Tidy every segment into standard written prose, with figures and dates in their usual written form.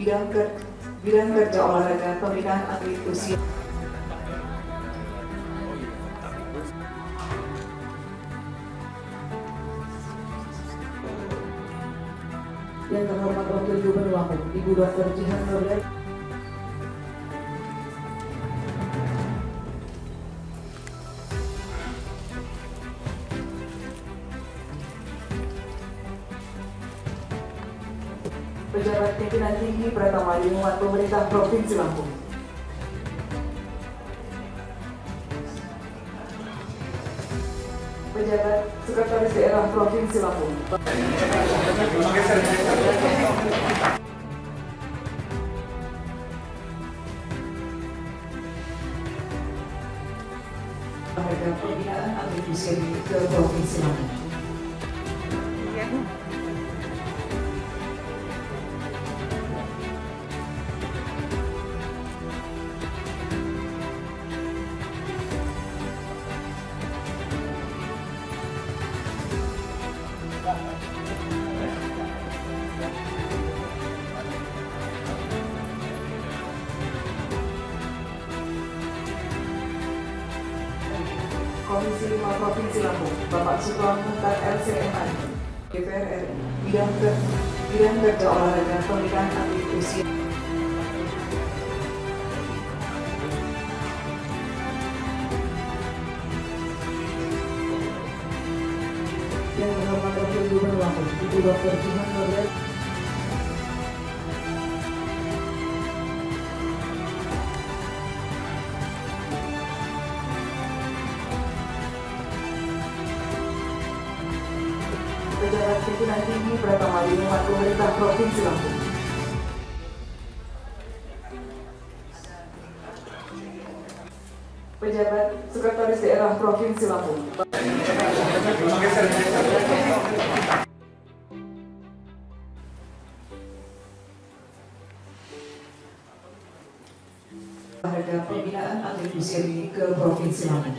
bidang kerja olahraga pembinaan atlet usia. Yang terhormat Wakil Gubernur Lampung, Ibu Dr. Jihan Nurul. Pejabat pimpinan tinggi Pratama Lingkungan Pemerintah Provinsi Lampung. Pejabat Sekretaris Daerah Provinsi Lampung. Olahraga pembinaan atlet usia dini ke Provinsi Lampung. Komisi 5 Provinsi Lampung, Bapak Supran Muhtar LCMA, DPR RI, bidang kerja olahraga pembinaan atlet usia. Yang terhormat Wakil Gubernur Lampung, Ibu Dr. Jihan Nurul. Pejabat pimpinan tinggi Pratama Lingkungan Pemerintah Provinsi Lampung. Pejabat Sekretaris Daerah Provinsi Lampung. Olahraga pembinaan atlet usia dini ke Provinsi Lampung.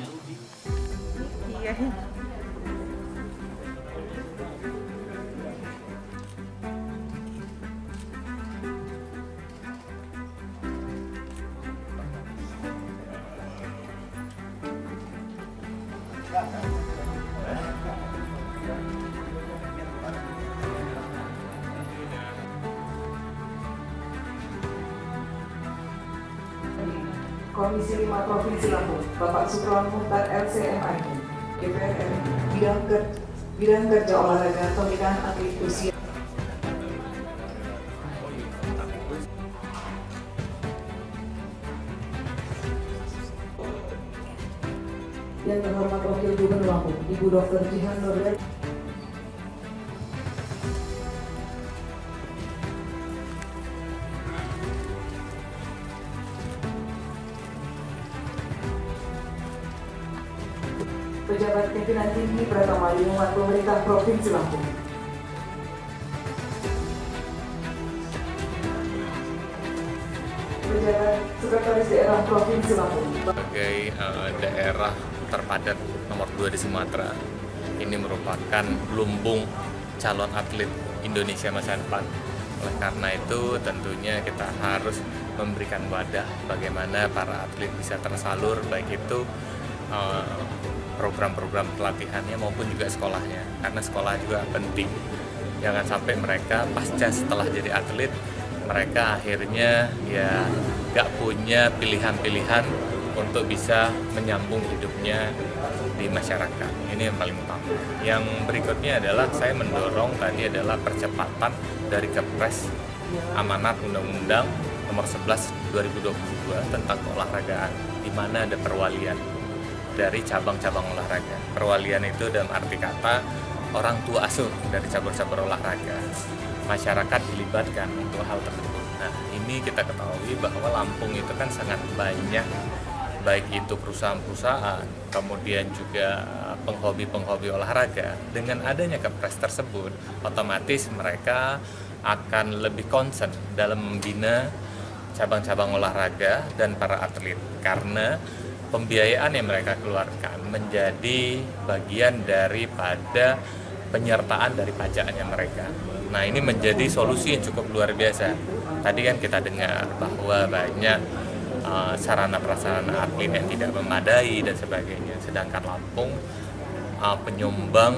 Komisi 5 Provinsi Lampung, Bapak Supran Muhtar LCMA, DPR RI, bidang kerja olahraga pembinaan atlet usia. Yang terhormat Wakil Gubernur Lampung, Ibu Dr. Jihan Nurul. Pejabat pimpinan tinggi Pratama Lingkungan Pemerintah Provinsi Lampung. Pejabat Sekretaris Daerah Provinsi Lampung. Sebagai daerah terpadat nomor 2 di Sumatera, ini merupakan lumbung calon atlet Indonesia masa depan. Oleh karena itu tentunya kita harus memberikan wadah bagaimana para atlet bisa tersalur, baik itu program-program pelatihannya maupun juga sekolahnya, karena sekolah juga penting. Jangan sampai mereka pasca setelah jadi atlet mereka akhirnya ya gak punya pilihan-pilihan untuk bisa menyambung hidupnya di masyarakat. Ini yang paling utama. Yang berikutnya adalah saya mendorong tadi adalah percepatan dari Kepres Amanat Undang-Undang Nomor 11 2022 tentang keolahragaan, di mana ada perwalian dari cabang-cabang olahraga. Perwalian itu dalam arti kata orang tua asuh dari cabang-cabang olahraga. Masyarakat dilibatkan untuk hal tersebut. Nah, ini kita ketahui bahwa Lampung itu kan sangat banyak, baik itu perusahaan-perusahaan, kemudian juga penghobi-penghobi olahraga. Dengan adanya Kepres tersebut, otomatis mereka akan lebih concern dalam membina cabang-cabang olahraga dan para atlet, karena pembiayaan yang mereka keluarkan menjadi bagian daripada penyertaan dari pajaknya mereka. Nah, ini menjadi solusi yang cukup luar biasa. Tadi kan kita dengar bahwa banyak sarana prasarana atlet yang tidak memadai dan sebagainya, sedangkan Lampung penyumbang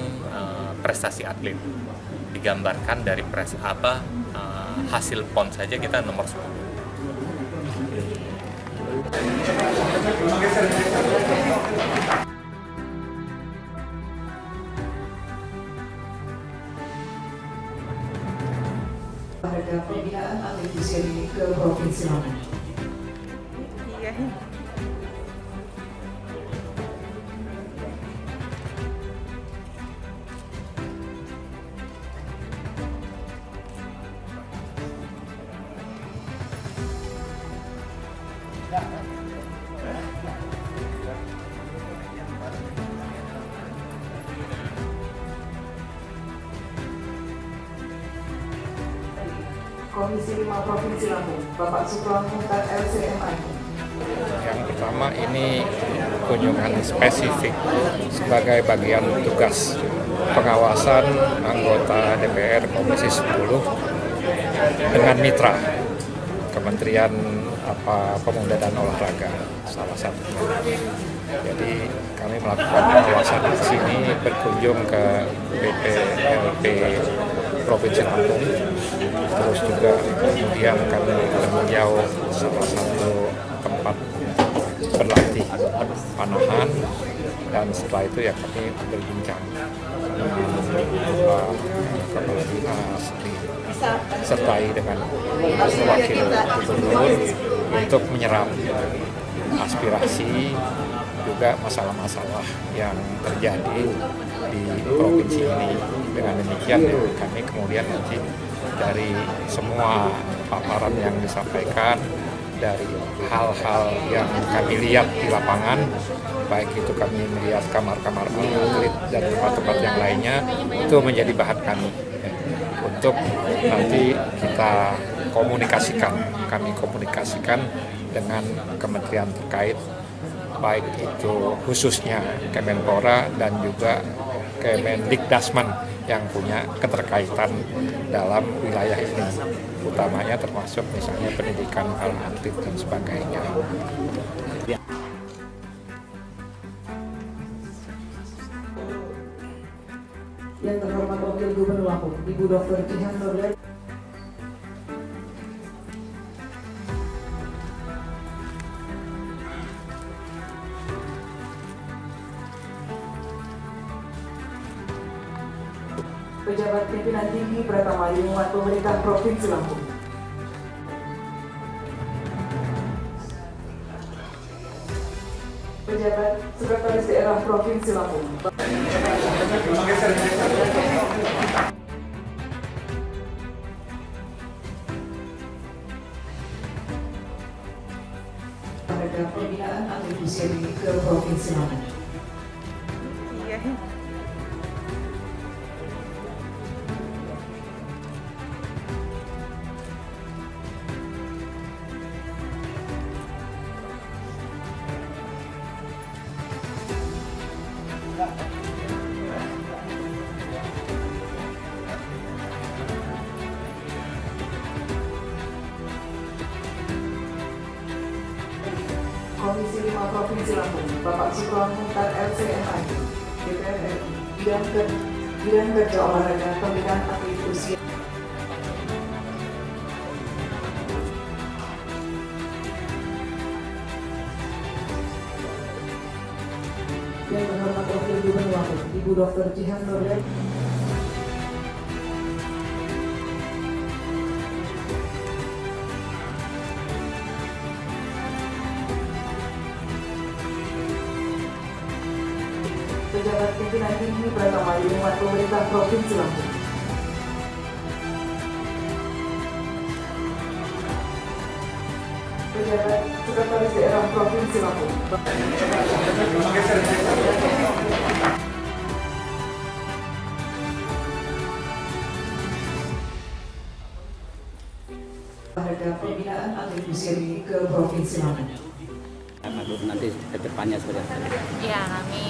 prestasi atlet. Digambarkan dari hasil PON saja kita nomor 10. Pada pembinaan atlet usia dini ke Provinsi Lampung. Iya. Komisi 5 Provinsi Lampung, Bapak Supron Muhtar LCMI. Yang pertama ini kunjungan spesifik sebagai bagian tugas pengawasan anggota DPR Komisi 10 dengan mitra Kementerian Pemuda dan Olahraga salah satunya. Jadi kami melakukan pengawasan di sini, berkunjung ke BPLP Provinsi Lampung, terus juga kemudian kami meninjau salah satu tempat berlatih panahan, dan setelah itu ya kami berbincang dengan kepala dinas, disertai dengan wakil gubernur untuk menyerap aspirasi juga masalah-masalah yang terjadi di provinsi ini. Dengan demikian ya, kami kemudian nanti dari semua paparan yang disampaikan, dari hal-hal yang kami lihat di lapangan, baik itu kami melihat kamar-kamar atlet dan tempat-tempat yang lainnya, itu menjadi bahan kami untuk nanti kita kami komunikasikan dengan kementerian terkait, baik itu khususnya Kemenpora dan juga Kemendikdasman yang punya keterkaitan dalam wilayah ini, utamanya termasuk misalnya pendidikan para atlet dan sebagainya. Yang terhormat Wakil Gubernur Lampung, Ibu Dr. Jihan Nurlian. Pejabat pimpinan tinggi Pratama Lingkungan Pemerintah Provinsi Lampung. Pejabat Sekretaris Daerah Provinsi Lampung. Pada pembinaan atlet usia dini ke Provinsi Lampung. Iya. Komisi 5 Provinsi Lampung, Bapak Supron Muhtar LCMI, DPR RI, Bidang Kerja Olahraga Pembinaan Atlet Usia. Yang terhormat Wakil Gubernur Lampung, Ibu Dr. Jihan Nurlian. Pejabat pimpinan tinggi Pratama Lingkungan Pemerintah Provinsi Lampung. Pejabat Sekretaris Daerah Provinsi Lampung. Pada pembinaan atlet usia dini ke Provinsi Lampung. Nanti ke depannya seperti apa? Ya, kami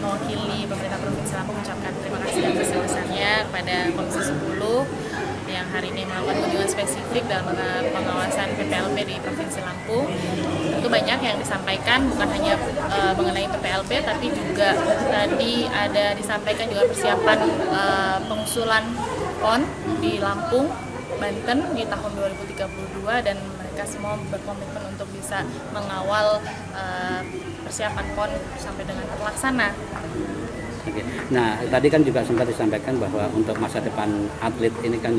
mewakili pemerintah Provinsi Lampung mengucapkan terima kasih dan sebesar-besarnya kepada Komisi 10 hari ini melakukan kunjungan spesifik dalam pengawasan PPLP di Provinsi Lampung. Tentu banyak yang disampaikan, bukan hanya mengenai PPLP, tapi juga tadi ada disampaikan juga persiapan pengusulan PON di Lampung, Banten di tahun 2032, dan mereka semua berkomitmen untuk bisa mengawal persiapan PON sampai dengan terlaksana. Oke. Nah, tadi kan juga sempat disampaikan bahwa untuk masa depan atlet ini kan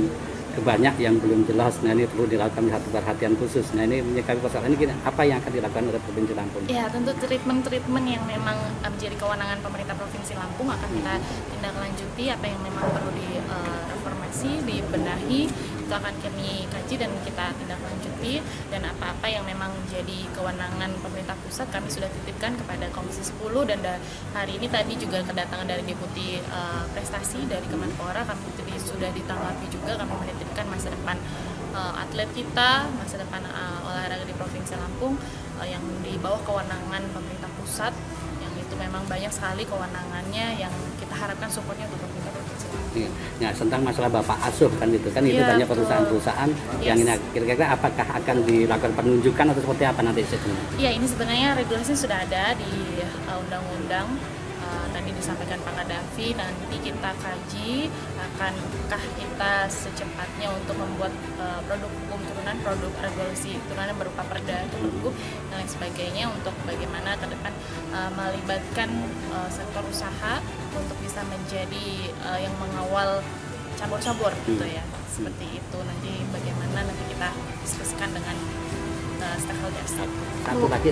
banyak yang belum jelas. Nah, ini perlu dilakukan satu perhatian khusus. Nah, ini menyikapi persoalan ini apa yang akan dilakukan oleh Provinsi Lampung? Ya, tentu treatment yang memang menjadi kewenangan pemerintah Provinsi Lampung akan kita tindak lanjuti. Apa yang memang perlu direformasi, dibenahi, itu akan kami kaji dan kita tindak lanjuti. Dan apa-apa yang memang menjadi kewenangan pemerintah pusat kami sudah titipkan kepada Komisi 10, dan hari ini tadi juga kedatangan dari Deputi Prestasi dari Kemenpora, kami sudah ditanggapi juga. Kami menitipkan masa depan atlet kita, masa depan olahraga di Provinsi Lampung yang di bawah kewenangan pemerintah pusat, yang itu memang banyak sekali kewenangannya yang kita harapkan supportnya untuk pemerintah Provinsi Lampung. Nah, tentang masalah Bapak Asuh kan itu kan itu banyak perusahaan-perusahaan yang ini kira-kira apakah akan dilakukan penunjukan atau seperti apa nanti sistemnya? Iya, ini sebenarnya regulasi sudah ada di undang-undang. Tadi disampaikan Pak Kadafi, nanti kita kaji akankah kita secepatnya untuk membuat produk hukum turunan, produk regulasi turunan berupa perda, pergub dan lain sebagainya, untuk bagaimana ke depan melibatkan sektor usaha untuk bisa menjadi yang mengawal cabur-cabur gitu ya, seperti itu. Nanti bagaimana nanti kita diskusikan dengan stakeholders. Satu lagi